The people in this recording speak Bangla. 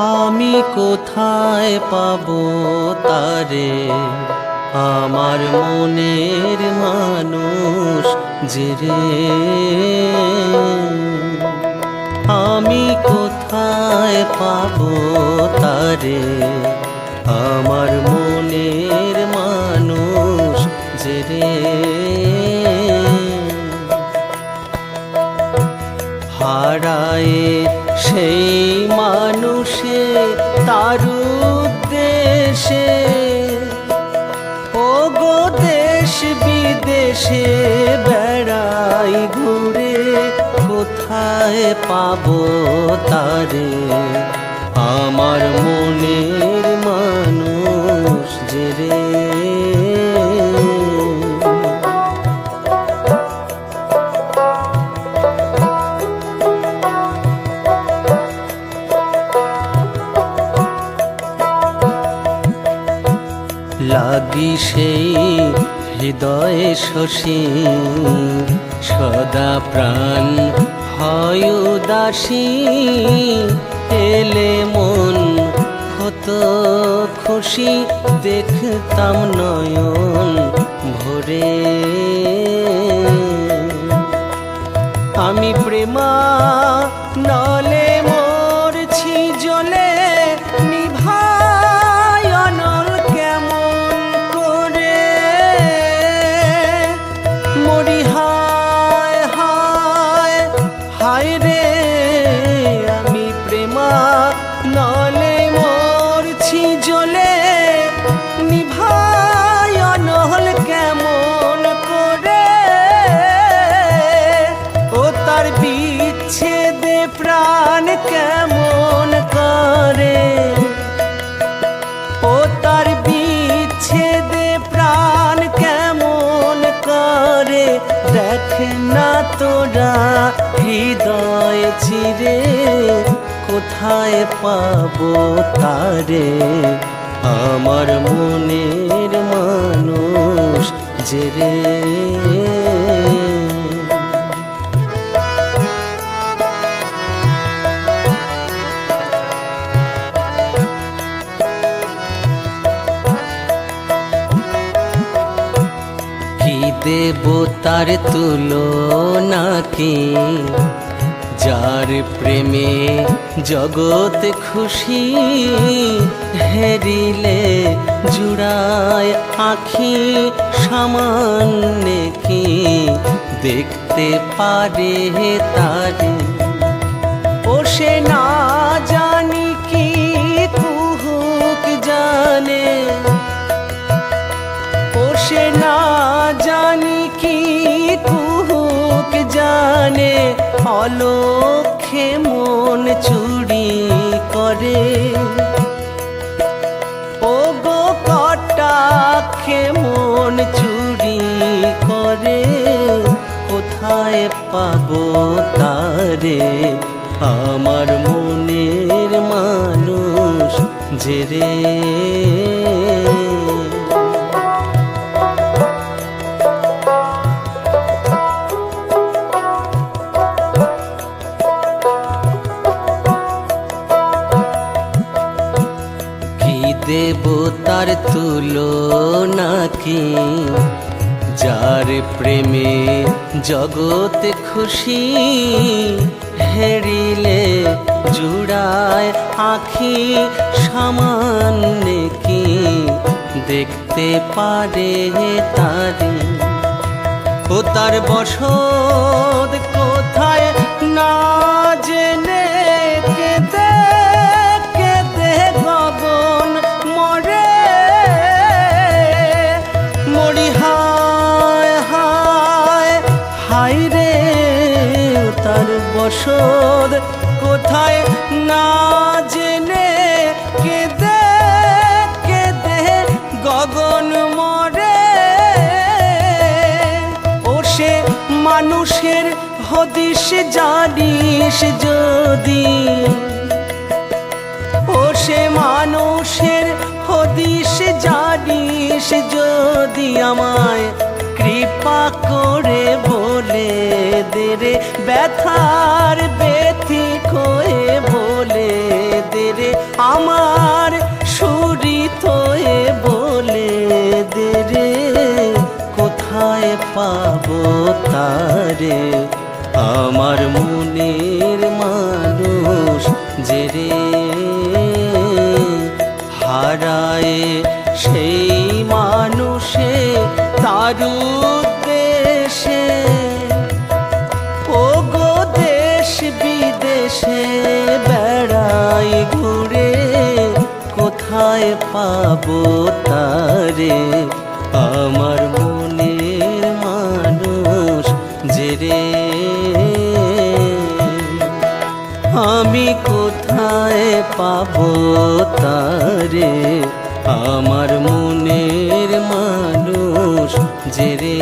আমি কোথায় পাবো তারে, আমার মনের মানুষ যে রে। আমি কোথায় পাবো তারে, আমার মনের মানুষ যে রে। হারায়ে সেই মানুষে তার উদ্দেশে, ও গো দেশ বিদেশে বেড়াই ঘুরে, কোথায় পাবো তারে, আমার মনের মানুষ যে রে। লাগি সেই হৃদয়ে শশী, সদা প্রাণ হয় উদাসী, এলে মন কত খুশি, দেখতাম নয়ন ভরে। আমি প্রেমা নলে মরছি জ্বলে, নিভাই অনল কেমন করে, মরি হায় হায় হায় রে। আমি প্রেমা নলে মরছি জ্বলে, নিভাই অনল কেমন করে, ও তার বিচ্ছেদে প্রাণ কেমন করে, ও তার বিচ্ছেদে প্রাণ কেমন করে। দেখে না তোরা হৃদয় চিরে, কোথায় পাবো তারে, আমার মনের মানুষ যে রে। দেবতার তুলনা কি, যার প্রেমে জগৎ খুশি, হেরিলে জুড়ায় আখি, সামান্য কি দেখতে পারে তারে। ও সে না জানি কি কুহুক জানে, ও সে না জানি কি কুহুক জানে, অলক্ষে মন চুরি করে, ও গো কটাক্ষে মন চুরি করে। কোথায় পাবো তারে, আমার মনের মানুষ যে রে। দেবতার তুলনা কি, যার প্রেমে জগৎ খুশি, হেরিলে জুড়ায় আখি, সামান্য কি দেখতে পারে তারে। ও তার বসত কোথায় না জেনে, কেঁদে কেঁদে গগন মরে, মরি হায় হায় হায় রে। তার বসত কোথায় না জেনে, কেঁদে কেঁদে গগন মরে, ও সে মানুষের হদিস জানিস যদি, ও সে মানুষের হদিস জানিস যদি, আমায় কৃপা করে বলে দে রে, ব্যথার ব্যথিক হয়ে বলে দে রে, আমার সুরিতয়ে বলে দে রে, কোথায় পাবো তারে, আমার মনের মানুষ যে রে হারায় সেই মানুষে তার উদ্দেশে। ও গো দেশ বিদেশে বেড়াই ঘুরে, কোথায় পাবো তারে, আমার মনের মানুষ যে রে। আমি কোথায় পাবো তারে, আমার মনের মানুষ যে রে।